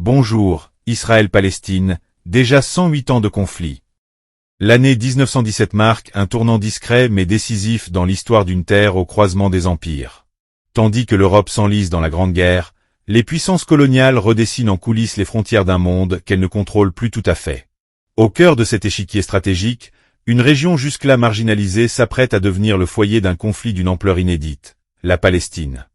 Bonjour, Israël-Palestine, déjà 108 ans de conflit. L'année 1917 marque un tournant discret mais décisif dans l'histoire d'une terre au croisement des empires. Tandis que l'Europe s'enlise dans la Grande Guerre, les puissances coloniales redessinent en coulisses les frontières d'un monde qu'elles ne contrôlent plus tout à fait. Au cœur de cet échiquier stratégique, une région jusque-là marginalisée s'apprête à devenir le foyer d'un conflit d'une ampleur inédite, la Palestine.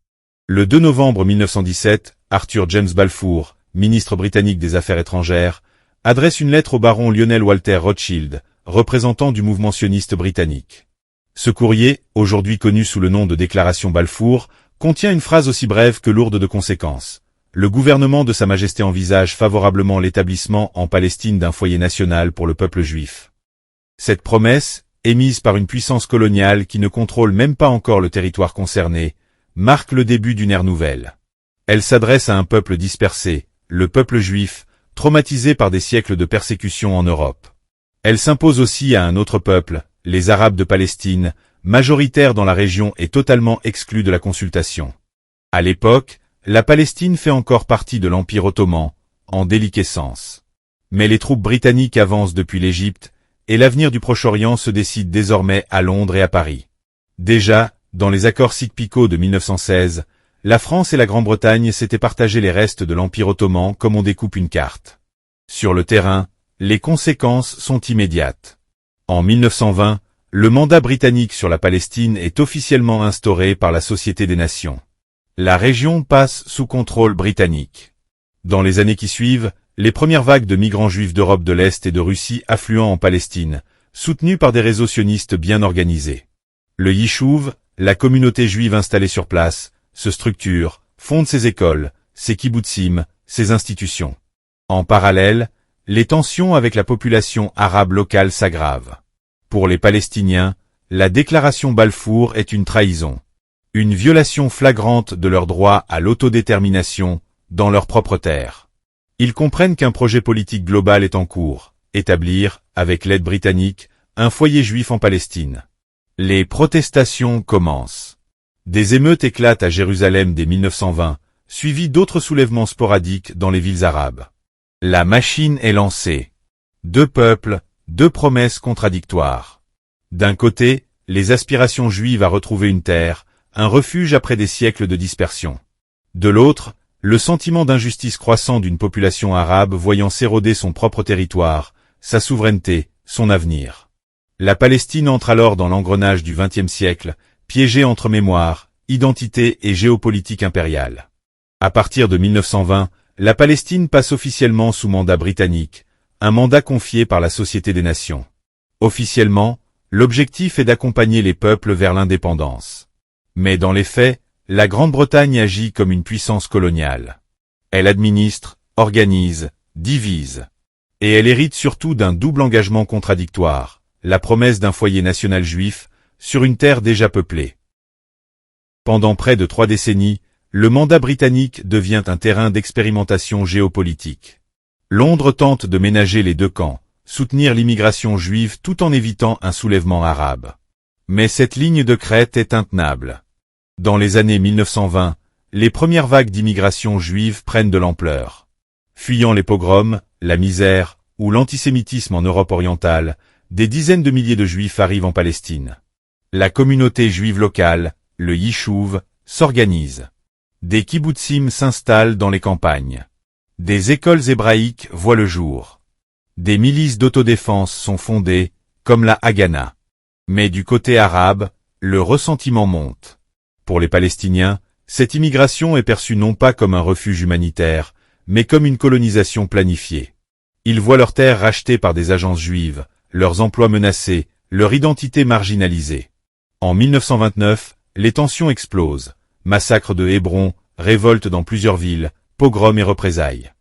Le 2 novembre 1917, Arthur James Balfour, ministre britannique des Affaires étrangères, adresse une lettre au baron Lionel Walter Rothschild, représentant du mouvement sioniste britannique. Ce courrier, aujourd'hui connu sous le nom de Déclaration Balfour, contient une phrase aussi brève que lourde de conséquences. Le gouvernement de Sa Majesté envisage favorablement l'établissement en Palestine d'un foyer national pour le peuple juif. Cette promesse, émise par une puissance coloniale qui ne contrôle même pas encore le territoire concerné, marque le début d'une ère nouvelle. Elle s'adresse à un peuple dispersé, le peuple juif, traumatisé par des siècles de persécution en Europe. Elle s'impose aussi à un autre peuple, les Arabes de Palestine, majoritaires dans la région et totalement exclus de la consultation. À l'époque, la Palestine fait encore partie de l'Empire ottoman, en déliquescence. Mais les troupes britanniques avancent depuis l'Égypte, et l'avenir du Proche-Orient se décide désormais à Londres et à Paris. Déjà, dans les accords Sykes-Picot de 1916, la France et la Grande-Bretagne s'étaient partagé les restes de l'Empire ottoman comme on découpe une carte. Sur le terrain, les conséquences sont immédiates. En 1920, le mandat britannique sur la Palestine est officiellement instauré par la Société des Nations. La région passe sous contrôle britannique. Dans les années qui suivent, les premières vagues de migrants juifs d'Europe de l'Est et de Russie affluent en Palestine, soutenus par des réseaux sionistes bien organisés. Le Yishuv, la communauté juive installée sur place, se structure, fonde ses écoles, ses kibbutzim, ses institutions. En parallèle, les tensions avec la population arabe locale s'aggravent. Pour les Palestiniens, la déclaration Balfour est une trahison. Une violation flagrante de leur droit à l'autodétermination, dans leur propre terre. Ils comprennent qu'un projet politique global est en cours, établir, avec l'aide britannique, un foyer juif en Palestine. Les protestations commencent. Des émeutes éclatent à Jérusalem dès 1920, suivies d'autres soulèvements sporadiques dans les villes arabes. La machine est lancée. Deux peuples, deux promesses contradictoires. D'un côté, les aspirations juives à retrouver une terre, un refuge après des siècles de dispersion. De l'autre, le sentiment d'injustice croissant d'une population arabe voyant s'éroder son propre territoire, sa souveraineté, son avenir. La Palestine entre alors dans l'engrenage du XXe siècle, piégée entre mémoire, identité et géopolitique impériale. À partir de 1920, la Palestine passe officiellement sous mandat britannique, un mandat confié par la Société des Nations. Officiellement, l'objectif est d'accompagner les peuples vers l'indépendance. Mais dans les faits, la Grande-Bretagne agit comme une puissance coloniale. Elle administre, organise, divise. Et elle hérite surtout d'un double engagement contradictoire, la promesse d'un foyer national juif, sur une terre déjà peuplée. Pendant près de 3 décennies, le mandat britannique devient un terrain d'expérimentation géopolitique. Londres tente de ménager les deux camps, soutenir l'immigration juive tout en évitant un soulèvement arabe. Mais cette ligne de crête est intenable. Dans les années 1920, les premières vagues d'immigration juive prennent de l'ampleur. Fuyant les pogroms, la misère, ou l'antisémitisme en Europe orientale, des dizaines de milliers de juifs arrivent en Palestine. La communauté juive locale, le Yishuv, s'organise. Des kibbutzim s'installent dans les campagnes. Des écoles hébraïques voient le jour. Des milices d'autodéfense sont fondées, comme la Haganah. Mais du côté arabe, le ressentiment monte. Pour les Palestiniens, cette immigration est perçue non pas comme un refuge humanitaire, mais comme une colonisation planifiée. Ils voient leurs terres rachetées par des agences juives, leurs emplois menacés, leur identité marginalisée. En 1929, les tensions explosent. Massacre de Hébron, révolte dans plusieurs villes, pogroms et représailles.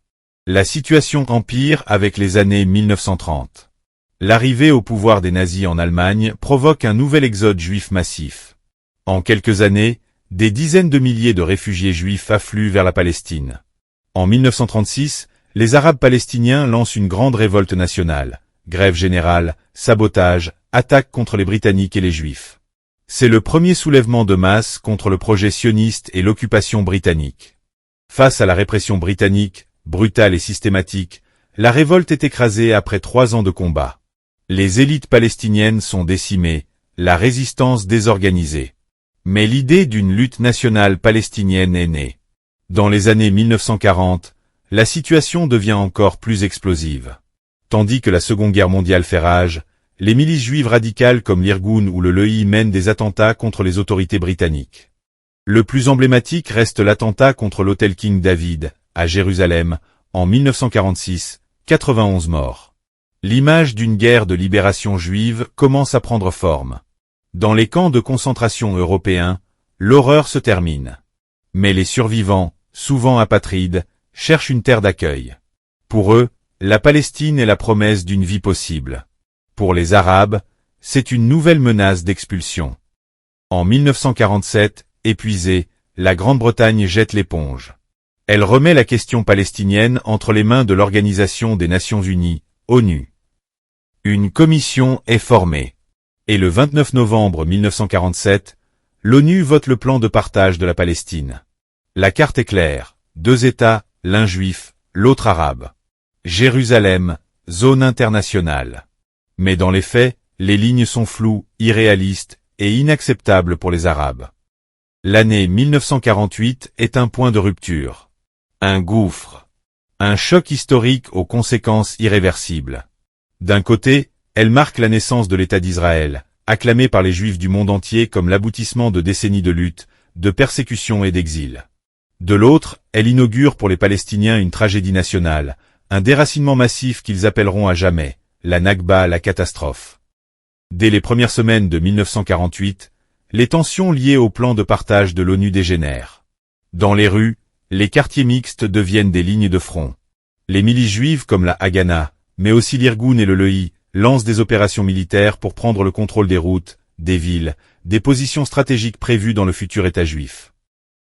La situation empire avec les années 1930. L'arrivée au pouvoir des nazis en Allemagne provoque un nouvel exode juif massif. En quelques années, des dizaines de milliers de réfugiés juifs affluent vers la Palestine. En 1936, les Arabes palestiniens lancent une grande révolte nationale, grève générale, sabotage, attaque contre les Britanniques et les Juifs. C'est le premier soulèvement de masse contre le projet sioniste et l'occupation britannique. Face à la répression britannique, brutale et systématique, la révolte est écrasée après 3 ans de combat. Les élites palestiniennes sont décimées, la résistance désorganisée. Mais l'idée d'une lutte nationale palestinienne est née. Dans les années 1940, la situation devient encore plus explosive. Tandis que la Seconde Guerre mondiale fait rage, les milices juives radicales comme l'Irgun ou le Lehi mènent des attentats contre les autorités britanniques. Le plus emblématique reste l'attentat contre l'hôtel King David, à Jérusalem, en 1946, 91 morts. L'image d'une guerre de libération juive commence à prendre forme. Dans les camps de concentration européens, l'horreur se termine. Mais les survivants, souvent apatrides, cherchent une terre d'accueil. Pour eux, la Palestine est la promesse d'une vie possible. Pour les Arabes, c'est une nouvelle menace d'expulsion. En 1947, épuisée, la Grande-Bretagne jette l'éponge. Elle remet la question palestinienne entre les mains de l'Organisation des Nations Unies, ONU. Une commission est formée. Et le 29 novembre 1947, l'ONU vote le plan de partage de la Palestine. La carte est claire, 2 États, l'un juif, l'autre arabe. Jérusalem, zone internationale. Mais dans les faits, les lignes sont floues, irréalistes et inacceptables pour les Arabes. L'année 1948 est un point de rupture. Un gouffre. Un choc historique aux conséquences irréversibles. D'un côté, elle marque la naissance de l'État d'Israël, acclamé par les Juifs du monde entier comme l'aboutissement de décennies de lutte, de persécution et d'exil. De l'autre, elle inaugure pour les Palestiniens une tragédie nationale, un déracinement massif qu'ils appelleront à jamais, la Nakba, la catastrophe. Dès les premières semaines de 1948, les tensions liées au plan de partage de l'ONU dégénèrent. Dans les rues, les quartiers mixtes deviennent des lignes de front. Les milices juives comme la Haganah, mais aussi l'Irgun et le Lehi, lancent des opérations militaires pour prendre le contrôle des routes, des villes, des positions stratégiques prévues dans le futur État juif.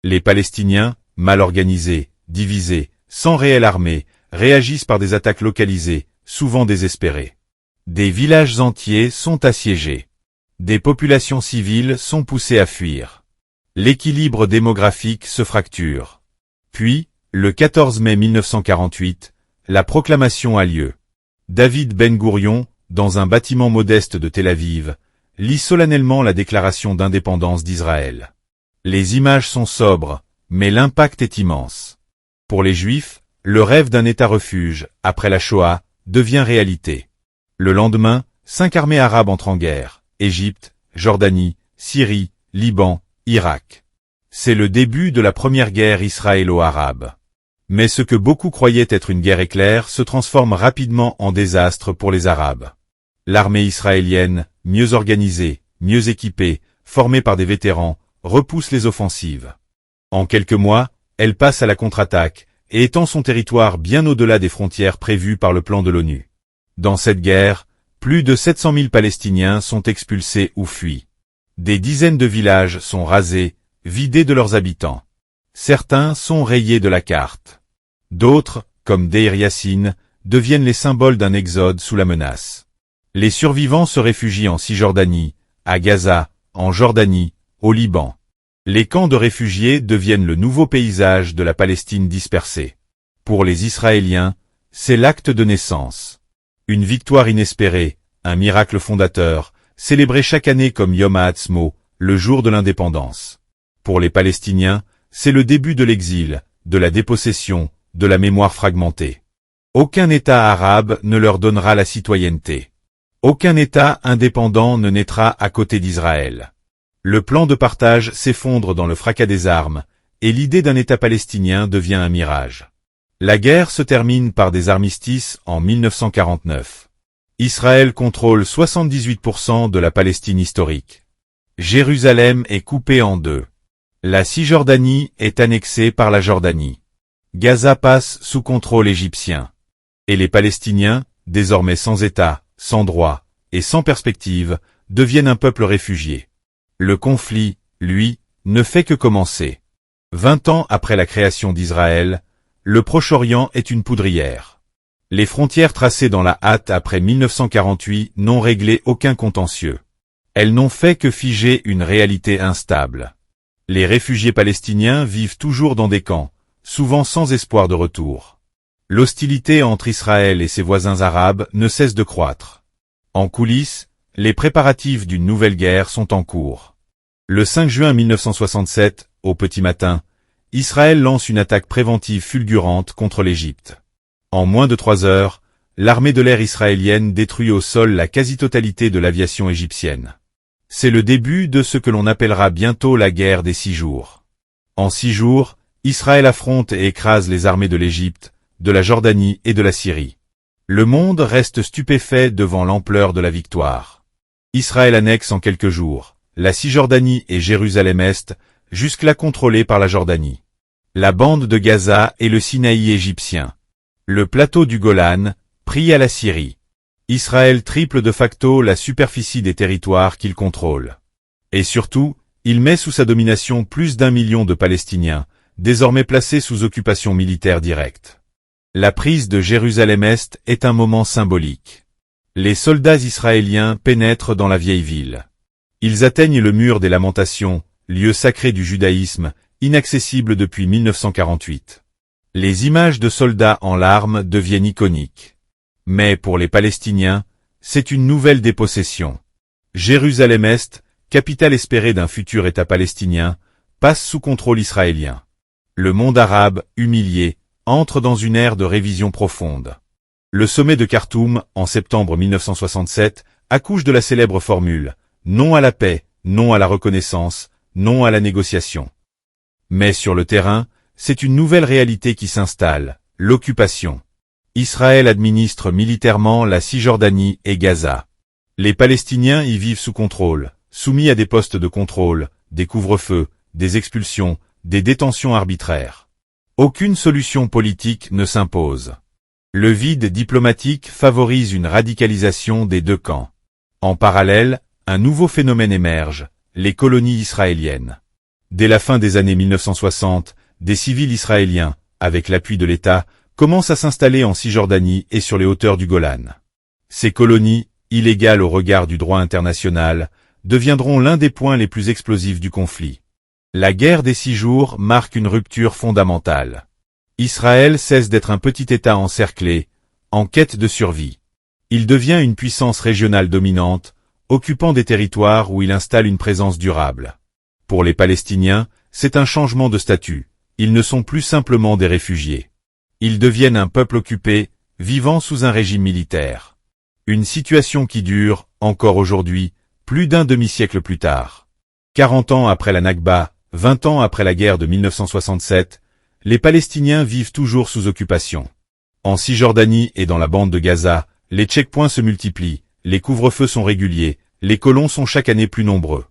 Les Palestiniens, mal organisés, divisés, sans réelle armée, réagissent par des attaques localisées, souvent désespérées. Des villages entiers sont assiégés. Des populations civiles sont poussées à fuir. L'équilibre démographique se fracture. Puis, le 14 mai 1948, la proclamation a lieu. David Ben Gourion, dans un bâtiment modeste de Tel Aviv, lit solennellement la déclaration d'indépendance d'Israël. Les images sont sobres, mais l'impact est immense. Pour les Juifs, le rêve d'un État-refuge, après la Shoah, devient réalité. Le lendemain, 5 armées arabes entrent en guerre, Égypte, Jordanie, Syrie, Liban, Irak. C'est le début de la première guerre israélo-arabe. Mais ce que beaucoup croyaient être une guerre éclair se transforme rapidement en désastre pour les Arabes. L'armée israélienne, mieux organisée, mieux équipée, formée par des vétérans, repousse les offensives. En quelques mois, elle passe à la contre-attaque, et étend son territoire bien au-delà des frontières prévues par le plan de l'ONU. Dans cette guerre, plus de 700 000 Palestiniens sont expulsés ou fuient. Des dizaines de villages sont rasés, vidés de leurs habitants. Certains sont rayés de la carte. D'autres, comme Deir Yassin, deviennent les symboles d'un exode sous la menace. Les survivants se réfugient en Cisjordanie, à Gaza, en Jordanie, au Liban. Les camps de réfugiés deviennent le nouveau paysage de la Palestine dispersée. Pour les Israéliens, c'est l'acte de naissance. Une victoire inespérée, un miracle fondateur, célébré chaque année comme Yom HaAtzmo, le jour de l'indépendance. Pour les Palestiniens, c'est le début de l'exil, de la dépossession, de la mémoire fragmentée. Aucun État arabe ne leur donnera la citoyenneté. Aucun État indépendant ne naîtra à côté d'Israël. Le plan de partage s'effondre dans le fracas des armes, et l'idée d'un État palestinien devient un mirage. La guerre se termine par des armistices en 1949. Israël contrôle 78% de la Palestine historique. Jérusalem est coupée en deux. La Cisjordanie est annexée par la Jordanie. Gaza passe sous contrôle égyptien. Et les Palestiniens, désormais sans État, sans droit et sans perspective, deviennent un peuple réfugié. Le conflit, lui, ne fait que commencer. 20 ans après la création d'Israël, le Proche-Orient est une poudrière. Les frontières tracées dans la hâte après 1948 n'ont réglé aucun contentieux. Elles n'ont fait que figer une réalité instable. Les réfugiés palestiniens vivent toujours dans des camps, souvent sans espoir de retour. L'hostilité entre Israël et ses voisins arabes ne cesse de croître. En coulisses, les préparatifs d'une nouvelle guerre sont en cours. Le 5 juin 1967, au petit matin, Israël lance une attaque préventive fulgurante contre l'Égypte. En moins de 3 heures, l'armée de l'air israélienne détruit au sol la quasi-totalité de l'aviation égyptienne. C'est le début de ce que l'on appellera bientôt la guerre des 6 jours. En 6 jours, Israël affronte et écrase les armées de l'Égypte, de la Jordanie et de la Syrie. Le monde reste stupéfait devant l'ampleur de la victoire. Israël annexe en quelques jours la Cisjordanie et Jérusalem-Est, jusque-là contrôlée par la Jordanie, la bande de Gaza et le Sinaï égyptien, le plateau du Golan, pris à la Syrie. Israël triple de facto la superficie des territoires qu'il contrôle. Et surtout, il met sous sa domination plus d'1 million de Palestiniens, désormais placés sous occupation militaire directe. La prise de Jérusalem-Est est un moment symbolique. Les soldats israéliens pénètrent dans la vieille ville. Ils atteignent le mur des Lamentations, lieu sacré du judaïsme, inaccessible depuis 1948. Les images de soldats en larmes deviennent iconiques. Mais pour les Palestiniens, c'est une nouvelle dépossession. Jérusalem-Est, capitale espérée d'un futur État palestinien, passe sous contrôle israélien. Le monde arabe, humilié, entre dans une ère de révision profonde. Le sommet de Khartoum, en septembre 1967, accouche de la célèbre formule « Non à la paix, non à la reconnaissance, non à la négociation ». Mais sur le terrain, c'est une nouvelle réalité qui s'installe, l'occupation. Israël administre militairement la Cisjordanie et Gaza. Les Palestiniens y vivent sous contrôle, soumis à des postes de contrôle, des couvre-feux, des expulsions, des détentions arbitraires. Aucune solution politique ne s'impose. Le vide diplomatique favorise une radicalisation des deux camps. En parallèle, un nouveau phénomène émerge, les colonies israéliennes. Dès la fin des années 1960, des civils israéliens, avec l'appui de l'État, commencent à s'installer en Cisjordanie et sur les hauteurs du Golan. Ces colonies, illégales au regard du droit international, deviendront l'un des points les plus explosifs du conflit. La guerre des 6 jours marque une rupture fondamentale. Israël cesse d'être un petit État encerclé, en quête de survie. Il devient une puissance régionale dominante, occupant des territoires où il installe une présence durable. Pour les Palestiniens, c'est un changement de statut. Ils ne sont plus simplement des réfugiés. Ils deviennent un peuple occupé, vivant sous un régime militaire. Une situation qui dure, encore aujourd'hui, plus d'un demi-siècle plus tard. 40 ans après la Nakba, 20 ans après la guerre de 1967, les Palestiniens vivent toujours sous occupation. En Cisjordanie et dans la bande de Gaza, les checkpoints se multiplient, les couvre-feux sont réguliers, les colons sont chaque année plus nombreux.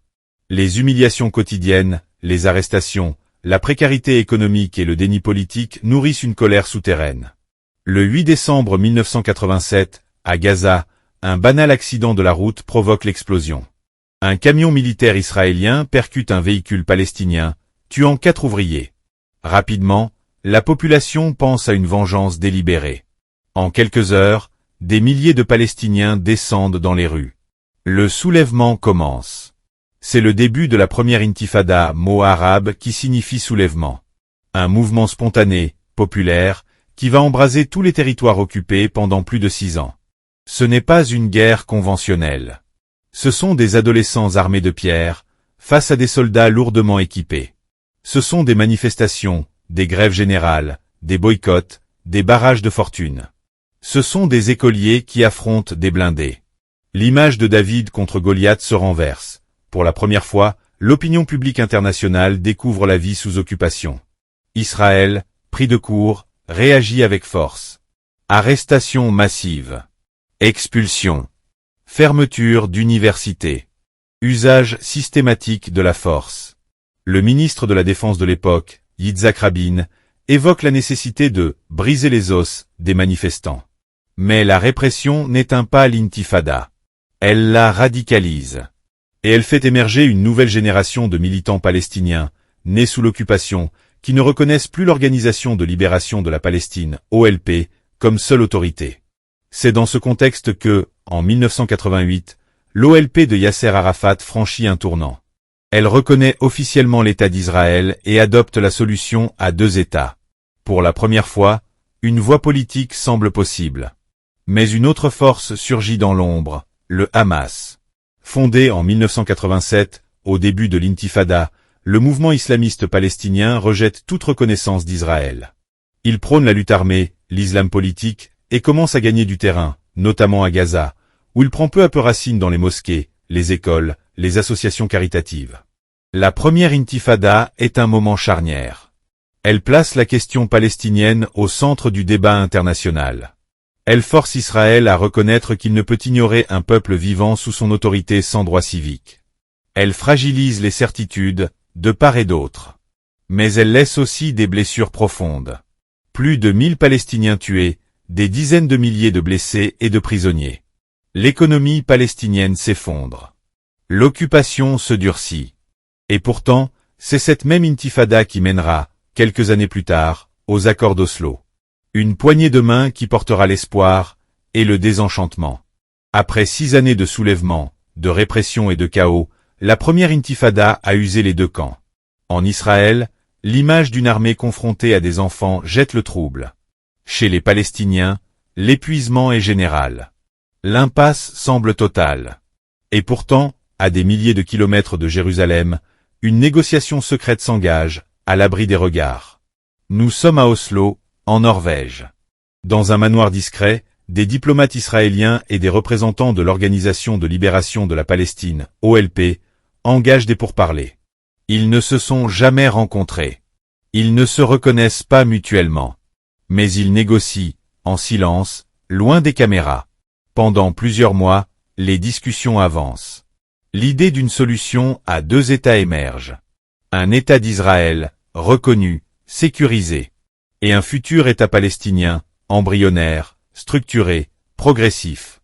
Les humiliations quotidiennes, les arrestations, la précarité économique et le déni politique nourrissent une colère souterraine. Le 8 décembre 1987, à Gaza, un banal accident de la route provoque l'explosion. Un camion militaire israélien percute un véhicule palestinien, tuant 4 ouvriers. Rapidement, la population pense à une vengeance délibérée. En quelques heures, des milliers de Palestiniens descendent dans les rues. Le soulèvement commence. C'est le début de la première intifada, mot arabe qui signifie soulèvement. Un mouvement spontané, populaire, qui va embraser tous les territoires occupés pendant plus de 6 ans. Ce n'est pas une guerre conventionnelle. Ce sont des adolescents armés de pierres, face à des soldats lourdement équipés. Ce sont des manifestations, des grèves générales, des boycotts, des barrages de fortune. Ce sont des écoliers qui affrontent des blindés. L'image de David contre Goliath se renverse. Pour la première fois, l'opinion publique internationale découvre la vie sous occupation. Israël, pris de court, réagit avec force. Arrestations massives. Expulsions. Fermeture d'universités. Usage systématique de la force. Le ministre de la Défense de l'époque, Yitzhak Rabin, évoque la nécessité de « briser les os » des manifestants. Mais la répression n'éteint pas l'intifada. Elle la radicalise. Et elle fait émerger une nouvelle génération de militants palestiniens, nés sous l'occupation, qui ne reconnaissent plus l'Organisation de libération de la Palestine, OLP, comme seule autorité. C'est dans ce contexte que, en 1988, l'OLP de Yasser Arafat franchit un tournant. Elle reconnaît officiellement l'État d'Israël et adopte la solution à 2 États. Pour la première fois, une voie politique semble possible. Mais une autre force surgit dans l'ombre, le Hamas. Fondé en 1987, au début de l'intifada, le mouvement islamiste palestinien rejette toute reconnaissance d'Israël. Il prône la lutte armée, l'islam politique, et commence à gagner du terrain, notamment à Gaza, où il prend peu à peu racine dans les mosquées, les écoles, les associations caritatives. La première intifada est un moment charnière. Elle place la question palestinienne au centre du débat international. Elle force Israël à reconnaître qu'il ne peut ignorer un peuple vivant sous son autorité sans droit civique. Elle fragilise les certitudes, de part et d'autre. Mais elle laisse aussi des blessures profondes. Plus de 1000 Palestiniens tués, des dizaines de milliers de blessés et de prisonniers. L'économie palestinienne s'effondre. L'occupation se durcit. Et pourtant, c'est cette même intifada qui mènera, quelques années plus tard, aux accords d'Oslo. Une poignée de main qui portera l'espoir et le désenchantement. Après 6 années de soulèvement, de répression et de chaos, la première intifada a usé les deux camps. En Israël, l'image d'une armée confrontée à des enfants jette le trouble. Chez les Palestiniens, l'épuisement est général. L'impasse semble totale. Et pourtant, à des milliers de kilomètres de Jérusalem, une négociation secrète s'engage, à l'abri des regards. Nous sommes à Oslo, en Norvège. Dans un manoir discret, des diplomates israéliens et des représentants de l'Organisation de libération de la Palestine, OLP, engagent des pourparlers. Ils ne se sont jamais rencontrés. Ils ne se reconnaissent pas mutuellement. Mais ils négocient, en silence, loin des caméras. Pendant plusieurs mois, les discussions avancent. L'idée d'une solution à 2 États émerge. Un État d'Israël, reconnu, sécurisé. Et un futur État palestinien, embryonnaire, structuré, progressif.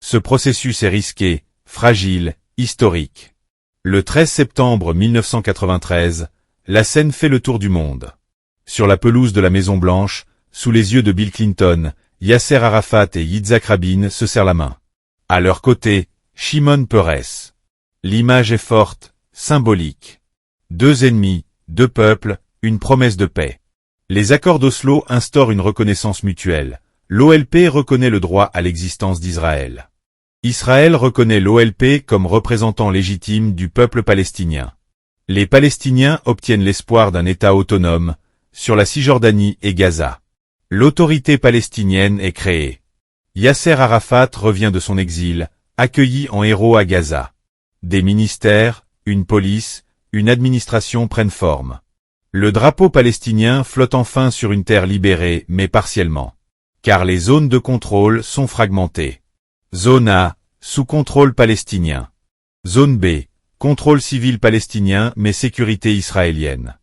Ce processus est risqué, fragile, historique. Le 13 septembre 1993, la scène fait le tour du monde. Sur la pelouse de la Maison-Blanche, sous les yeux de Bill Clinton, Yasser Arafat et Yitzhak Rabin se serrent la main. À leur côté, Shimon Peres. L'image est forte, symbolique. 2 ennemis, 2 peuples, une promesse de paix. Les accords d'Oslo instaurent une reconnaissance mutuelle. L'OLP reconnaît le droit à l'existence d'Israël. Israël reconnaît l'OLP comme représentant légitime du peuple palestinien. Les Palestiniens obtiennent l'espoir d'un État autonome, sur la Cisjordanie et Gaza. L'autorité palestinienne est créée. Yasser Arafat revient de son exil, accueilli en héros à Gaza. Des ministères, une police, une administration prennent forme. Le drapeau palestinien flotte enfin sur une terre libérée, mais partiellement. Car les zones de contrôle sont fragmentées. Zone A, sous contrôle palestinien. Zone B, contrôle civil palestinien mais sécurité israélienne.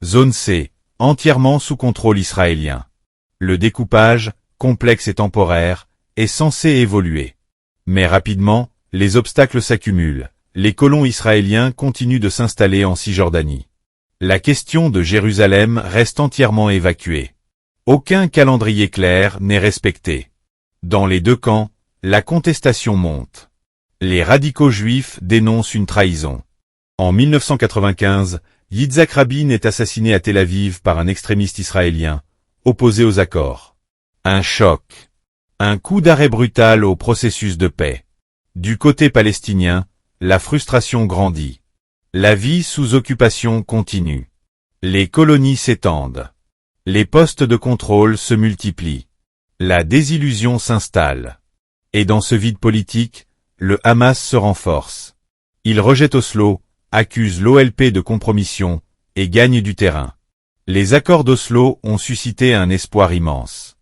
Zone C, entièrement sous contrôle israélien. Le découpage, complexe et temporaire, est censé évoluer. Mais rapidement, les obstacles s'accumulent. Les colons israéliens continuent de s'installer en Cisjordanie. La question de Jérusalem reste entièrement évacuée. Aucun calendrier clair n'est respecté. Dans les deux camps, la contestation monte. Les radicaux juifs dénoncent une trahison. En 1995, Yitzhak Rabin est assassiné à Tel Aviv par un extrémiste israélien, opposé aux accords. Un choc. Un coup d'arrêt brutal au processus de paix. Du côté palestinien, la frustration grandit. La vie sous occupation continue. Les colonies s'étendent. Les postes de contrôle se multiplient. La désillusion s'installe. Et dans ce vide politique, le Hamas se renforce. Il rejette Oslo, accuse l'OLP de compromission, et gagne du terrain. Les accords d'Oslo ont suscité un espoir immense.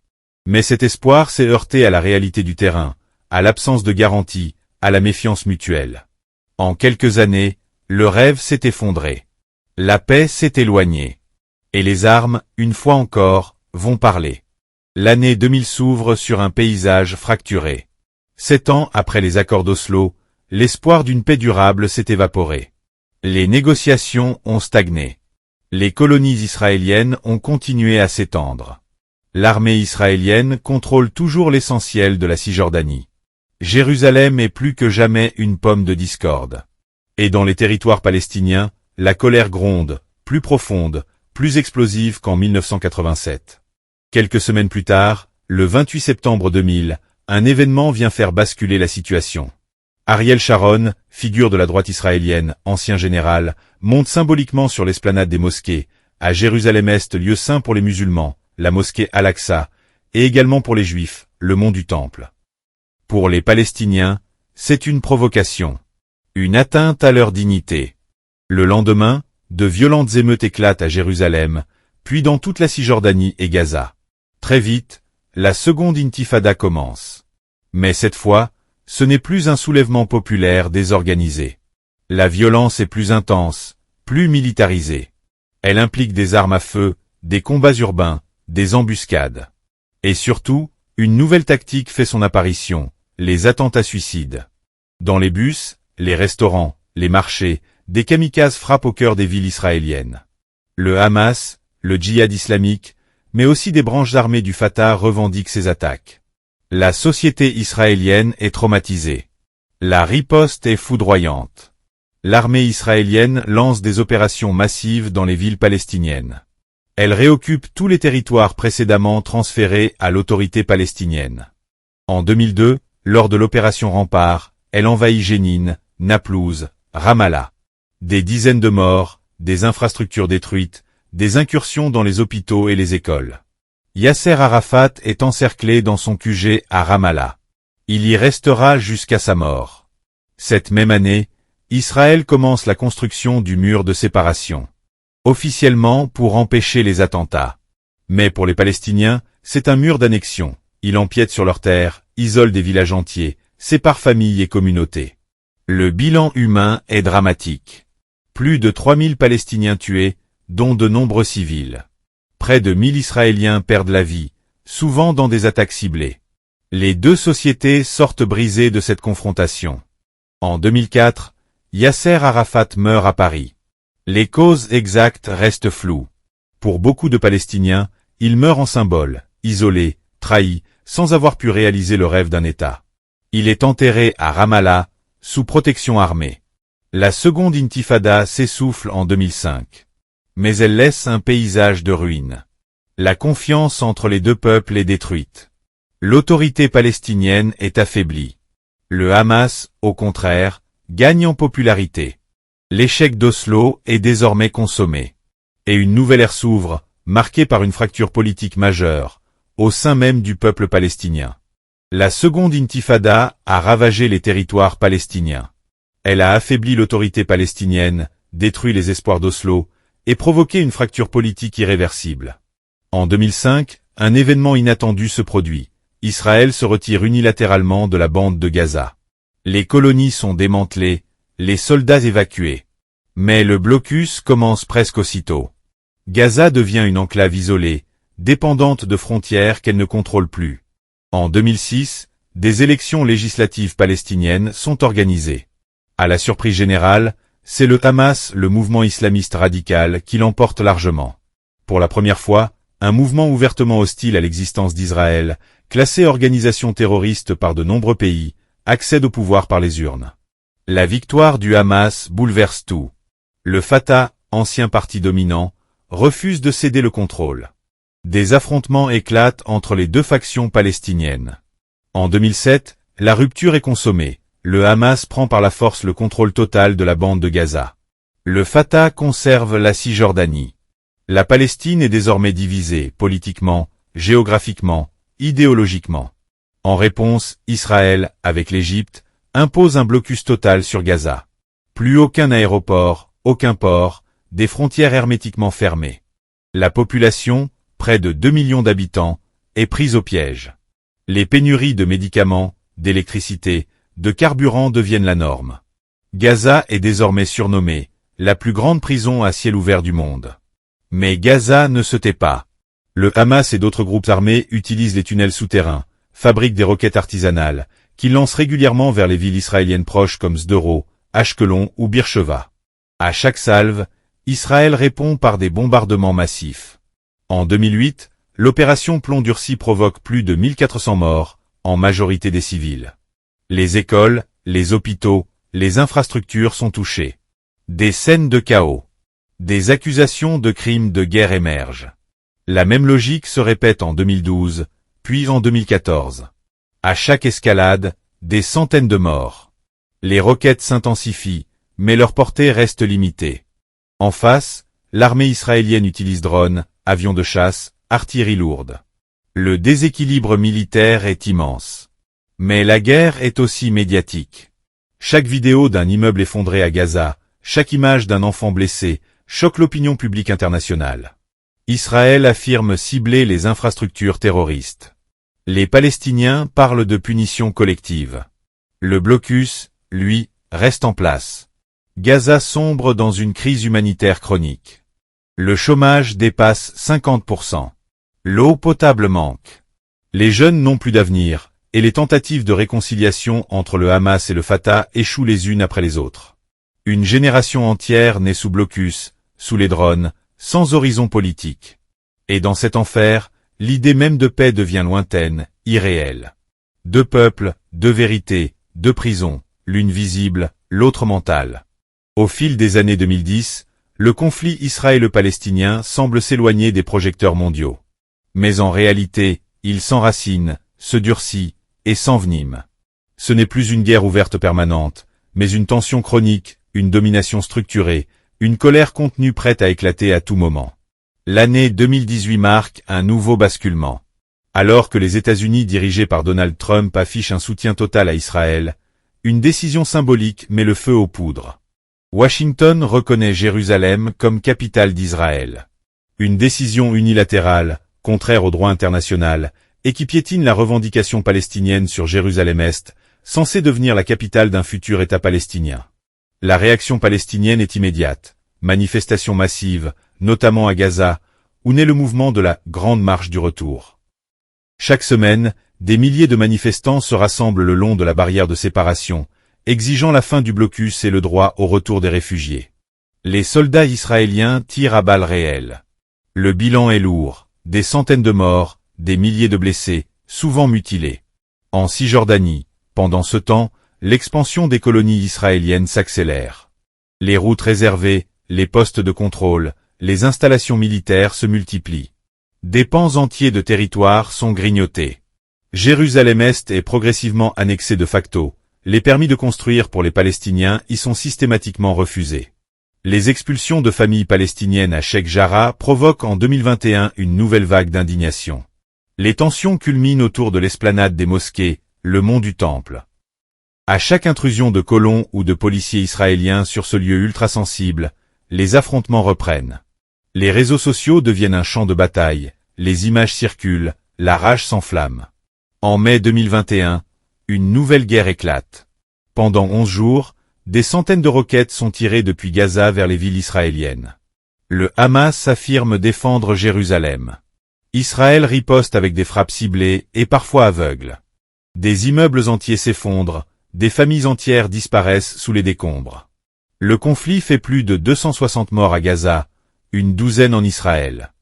Mais cet espoir s'est heurté à la réalité du terrain, à l'absence de garantie, à la méfiance mutuelle. En quelques années, le rêve s'est effondré. La paix s'est éloignée. Et les armes, une fois encore, vont parler. L'année 2000 s'ouvre sur un paysage fracturé. 7 ans après les accords d'Oslo, l'espoir d'une paix durable s'est évaporé. Les négociations ont stagné. Les colonies israéliennes ont continué à s'étendre. L'armée israélienne contrôle toujours l'essentiel de la Cisjordanie. Jérusalem est plus que jamais une pomme de discorde. Et dans les territoires palestiniens, la colère gronde, plus profonde, plus explosive qu'en 1987. Quelques semaines plus tard, le 28 septembre 2000, un événement vient faire basculer la situation. Ariel Sharon, figure de la droite israélienne, ancien général, monte symboliquement sur l'esplanade des mosquées, à Jérusalem-Est, lieu saint pour les musulmans, la mosquée Al-Aqsa, et également pour les Juifs, le mont du Temple. Pour les Palestiniens, c'est une provocation. Une atteinte à leur dignité. Le lendemain, de violentes émeutes éclatent à Jérusalem, puis dans toute la Cisjordanie et Gaza. Très vite, la seconde intifada commence. Mais cette fois, ce n'est plus un soulèvement populaire désorganisé. La violence est plus intense, plus militarisée. Elle implique des armes à feu, des combats urbains, des embuscades. Et surtout, une nouvelle tactique fait son apparition, les attentats suicides. Dans les bus, les restaurants, les marchés, des kamikazes frappent au cœur des villes israéliennes. Le Hamas, le djihad islamique, mais aussi des branches armées du Fatah revendiquent ces attaques. La société israélienne est traumatisée. La riposte est foudroyante. L'armée israélienne lance des opérations massives dans les villes palestiniennes. Elle réoccupe tous les territoires précédemment transférés à l'autorité palestinienne. En 2002, lors de l'opération Rempart, elle envahit Jénine, Naplouse, Ramallah. Des dizaines de morts, des infrastructures détruites, des incursions dans les hôpitaux et les écoles. Yasser Arafat est encerclé dans son QG à Ramallah. Il y restera jusqu'à sa mort. Cette même année, Israël commence la construction du mur de séparation. Officiellement pour empêcher les attentats. Mais pour les Palestiniens, c'est un mur d'annexion. Il empiète sur leurs terres, isole des villages entiers, sépare familles et communautés. Le bilan humain est dramatique. Plus de 3000 Palestiniens tués, dont de nombreux civils. Près de 1000 Israéliens perdent la vie, souvent dans des attaques ciblées. Les deux sociétés sortent brisées de cette confrontation. En 2004, Yasser Arafat meurt à Paris. Les causes exactes restent floues. Pour beaucoup de Palestiniens, il meurt en symbole, isolé, trahi, sans avoir pu réaliser le rêve d'un État. Il est enterré à Ramallah, sous protection armée. La seconde intifada s'essouffle en 2005. Mais elle laisse un paysage de ruines. La confiance entre les deux peuples est détruite. L'autorité palestinienne est affaiblie. Le Hamas, au contraire, gagne en popularité. L'échec d'Oslo est désormais consommé. Et une nouvelle ère s'ouvre, marquée par une fracture politique majeure, au sein même du peuple palestinien. La seconde intifada a ravagé les territoires palestiniens. Elle a affaibli l'autorité palestinienne, détruit les espoirs d'Oslo, et provoqué une fracture politique irréversible. En 2005, un événement inattendu se produit. Israël se retire unilatéralement de la bande de Gaza. Les colonies sont démantelées, les soldats évacués. Mais le blocus commence presque aussitôt. Gaza devient une enclave isolée, dépendante de frontières qu'elle ne contrôle plus. En 2006, des élections législatives palestiniennes sont organisées. À la surprise générale, c'est le Hamas, le mouvement islamiste radical, qui l'emporte largement. Pour la première fois, un mouvement ouvertement hostile à l'existence d'Israël, classé organisation terroriste par de nombreux pays, accède au pouvoir par les urnes. La victoire du Hamas bouleverse tout. Le Fatah, ancien parti dominant, refuse de céder le contrôle. Des affrontements éclatent entre les deux factions palestiniennes. En 2007, la rupture est consommée. Le Hamas prend par la force le contrôle total de la bande de Gaza. Le Fatah conserve la Cisjordanie. La Palestine est désormais divisée politiquement, géographiquement, idéologiquement. En réponse, Israël, avec l'Égypte, impose un blocus total sur Gaza. Plus aucun aéroport, aucun port, des frontières hermétiquement fermées. La population, près de 2 millions d'habitants, est prise au piège. Les pénuries de médicaments, d'électricité, de carburant deviennent la norme. Gaza est désormais surnommée la plus grande prison à ciel ouvert du monde. Mais Gaza ne se tait pas. Le Hamas et d'autres groupes armés utilisent les tunnels souterrains, fabriquent des roquettes artisanales, qu'ils lancent régulièrement vers les villes israéliennes proches comme Sderot, Ashkelon ou Beersheva. À chaque salve, Israël répond par des bombardements massifs. En 2008, l'opération Plomb durci provoque plus de 1400 morts, en majorité des civils. Les écoles, les hôpitaux, les infrastructures sont touchées. Des scènes de chaos. Des accusations de crimes de guerre émergent. La même logique se répète en 2012, puis en 2014. À chaque escalade, des centaines de morts. Les roquettes s'intensifient, mais leur portée reste limitée. En face, l'armée israélienne utilise drones, avions de chasse, artillerie lourde. Le déséquilibre militaire est immense. Mais la guerre est aussi médiatique. Chaque vidéo d'un immeuble effondré à Gaza, chaque image d'un enfant blessé, choque l'opinion publique internationale. Israël affirme cibler les infrastructures terroristes. Les Palestiniens parlent de punition collective. Le blocus, lui, reste en place. Gaza sombre dans une crise humanitaire chronique. Le chômage dépasse 50%. L'eau potable manque. Les jeunes n'ont plus d'avenir, et les tentatives de réconciliation entre le Hamas et le Fatah échouent les unes après les autres. Une génération entière naît sous blocus, sous les drones, sans horizon politique. Et dans cet enfer, l'idée même de paix devient lointaine, irréelle. Deux peuples, deux vérités, deux prisons, l'une visible, l'autre mentale. Au fil des années 2010, le conflit israélo-palestinien semble s'éloigner des projecteurs mondiaux. Mais en réalité, il s'enracine, se durcit, et s'envenime. Ce n'est plus une guerre ouverte permanente, mais une tension chronique, une domination structurée, une colère contenue prête à éclater à tout moment. L'année 2018 marque un nouveau basculement. Alors que les États-Unis dirigés par Donald Trump affichent un soutien total à Israël, une décision symbolique met le feu aux poudres. Washington reconnaît Jérusalem comme capitale d'Israël. Une décision unilatérale, contraire au droit international, et qui piétine la revendication palestinienne sur Jérusalem-Est, censée devenir la capitale d'un futur État palestinien. La réaction palestinienne est immédiate. Manifestations massives, notamment à Gaza, où naît le mouvement de la Grande Marche du Retour. Chaque semaine, des milliers de manifestants se rassemblent le long de la barrière de séparation, exigeant la fin du blocus et le droit au retour des réfugiés. Les soldats israéliens tirent à balles réelles. Le bilan est lourd, des centaines de morts, des milliers de blessés, souvent mutilés. En Cisjordanie, pendant ce temps, l'expansion des colonies israéliennes s'accélère. Les routes réservées, les postes de contrôle, les installations militaires se multiplient. Des pans entiers de territoire sont grignotés. Jérusalem-Est est progressivement annexée de facto. Les permis de construire pour les Palestiniens y sont systématiquement refusés. Les expulsions de familles palestiniennes à Sheikh Jarrah provoquent en 2021 une nouvelle vague d'indignation. Les tensions culminent autour de l'esplanade des mosquées, le mont du Temple. À chaque intrusion de colons ou de policiers israéliens sur ce lieu ultra-sensible, les affrontements reprennent. Les réseaux sociaux deviennent un champ de bataille, les images circulent, la rage s'enflamme. En mai 2021, une nouvelle guerre éclate. Pendant 11 jours, des centaines de roquettes sont tirées depuis Gaza vers les villes israéliennes. Le Hamas affirme défendre Jérusalem. Israël riposte avec des frappes ciblées et parfois aveugles. Des immeubles entiers s'effondrent, des familles entières disparaissent sous les décombres. Le conflit fait plus de 260 morts à Gaza, une douzaine en Israël.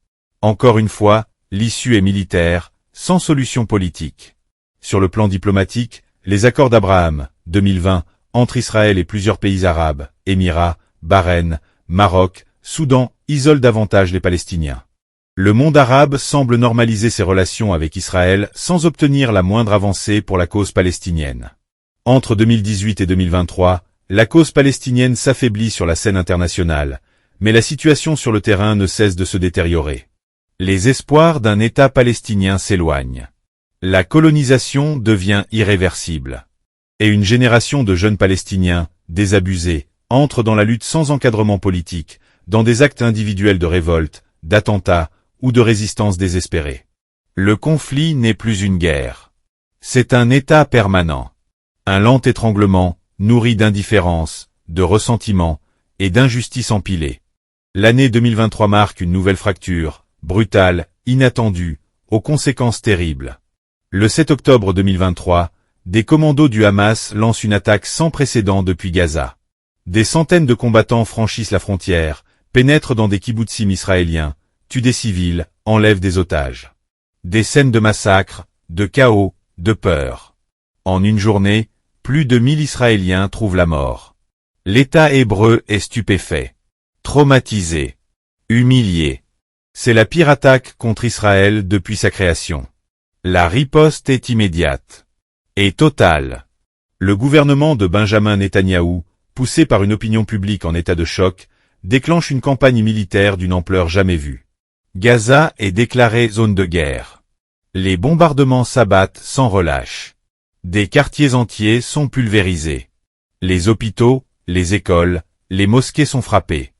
Encore une fois, l'issue est militaire, sans solution politique. Sur le plan diplomatique, les accords d'Abraham, 2020, entre Israël et plusieurs pays arabes, Émirats, Bahreïn, Maroc, Soudan, isolent davantage les Palestiniens. Le monde arabe semble normaliser ses relations avec Israël sans obtenir la moindre avancée pour la cause palestinienne. Entre 2018 et 2023, la cause palestinienne s'affaiblit sur la scène internationale, mais la situation sur le terrain ne cesse de se détériorer. Les espoirs d'un État palestinien s'éloignent. La colonisation devient irréversible. Et une génération de jeunes Palestiniens, désabusés, entre dans la lutte sans encadrement politique, dans des actes individuels de révolte, d'attentats ou de résistance désespérée. Le conflit n'est plus une guerre. C'est un état permanent. Un lent étranglement, nourri d'indifférence, de ressentiment et d'injustice empilée. L'année 2023 marque une nouvelle fracture, brutale, inattendue, aux conséquences terribles. Le 7 octobre 2023, des commandos du Hamas lancent une attaque sans précédent depuis Gaza. Des centaines de combattants franchissent la frontière, pénètrent dans des kibbutzim israéliens, tuent des civils, enlèvent des otages. Des scènes de massacres, de chaos, de peur. En une journée, plus de 1000 Israéliens trouvent la mort. L'État hébreu est stupéfait, traumatisé, humilié. C'est la pire attaque contre Israël depuis sa création. La riposte est immédiate et totale. Le gouvernement de Benjamin Netanyahou, poussé par une opinion publique en état de choc, déclenche une campagne militaire d'une ampleur jamais vue. Gaza est déclarée zone de guerre. Les bombardements s'abattent sans relâche. Des quartiers entiers sont pulvérisés. Les hôpitaux, les écoles, les mosquées sont frappées.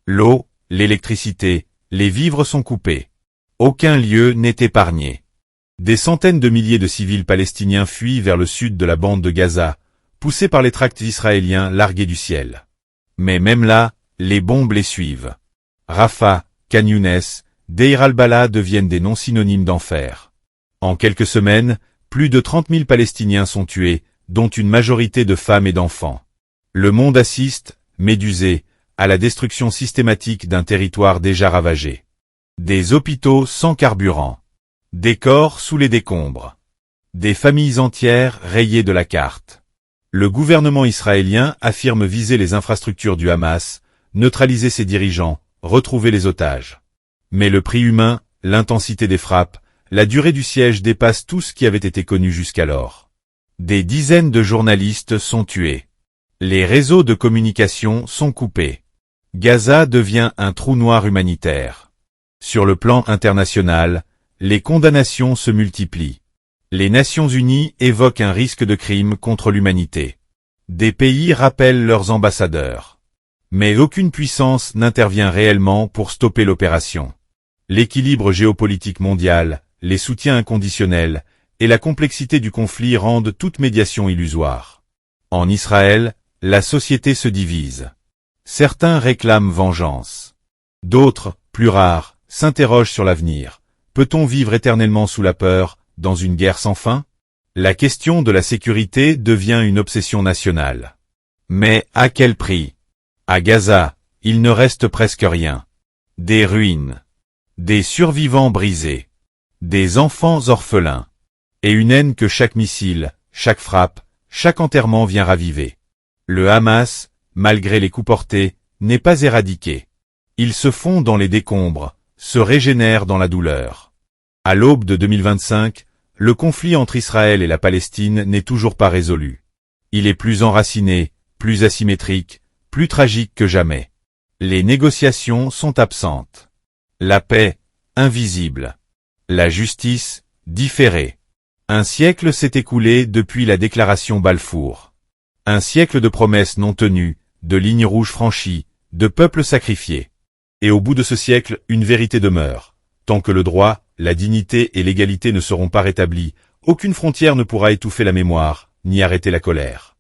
L'eau, l'électricité, les vivres sont coupés. Aucun lieu n'est épargné. Des centaines de milliers de civils palestiniens fuient vers le sud de la bande de Gaza, poussés par les tracts israéliens largués du ciel. Mais même là, les bombes les suivent. Rafah, Khan Younes, Deir al-Bala deviennent des noms synonymes d'enfer. En quelques semaines, plus de 30 000 Palestiniens sont tués, dont une majorité de femmes et d'enfants. Le monde assiste, médusé, à la destruction systématique d'un territoire déjà ravagé. Des hôpitaux sans carburant. Des corps sous les décombres. Des familles entières rayées de la carte. Le gouvernement israélien affirme viser les infrastructures du Hamas, neutraliser ses dirigeants, retrouver les otages. Mais le prix humain, l'intensité des frappes, la durée du siège dépassent tout ce qui avait été connu jusqu'alors. Des dizaines de journalistes sont tués. Les réseaux de communication sont coupés. Gaza devient un trou noir humanitaire. Sur le plan international, les condamnations se multiplient. Les Nations Unies évoquent un risque de crime contre l'humanité. Des pays rappellent leurs ambassadeurs. Mais aucune puissance n'intervient réellement pour stopper l'opération. L'équilibre géopolitique mondial, les soutiens inconditionnels et la complexité du conflit rendent toute médiation illusoire. En Israël, la société se divise. Certains réclament vengeance. D'autres, plus rares, s'interrogent sur l'avenir. Peut-on vivre éternellement sous la peur, dans une guerre sans fin? La question de la sécurité devient une obsession nationale. Mais à quel prix? À Gaza, il ne reste presque rien. Des ruines. Des survivants brisés. Des enfants orphelins. Et une haine que chaque missile, chaque frappe, chaque enterrement vient raviver. Le Hamas, malgré les coups portés, n'est pas éradiqué. Il se fond dans les décombres, se régénère dans la douleur. À l'aube de 2025, le conflit entre Israël et la Palestine n'est toujours pas résolu. Il est plus enraciné, plus asymétrique, plus tragique que jamais. Les négociations sont absentes. La paix, invisible. La justice, différée. Un siècle s'est écoulé depuis la déclaration Balfour. Un siècle de promesses non tenues, de lignes rouges franchies, de peuples sacrifiés. Et au bout de ce siècle, une vérité demeure. Tant que le droit, la dignité et l'égalité ne seront pas rétablis, aucune frontière ne pourra étouffer la mémoire, ni arrêter la colère.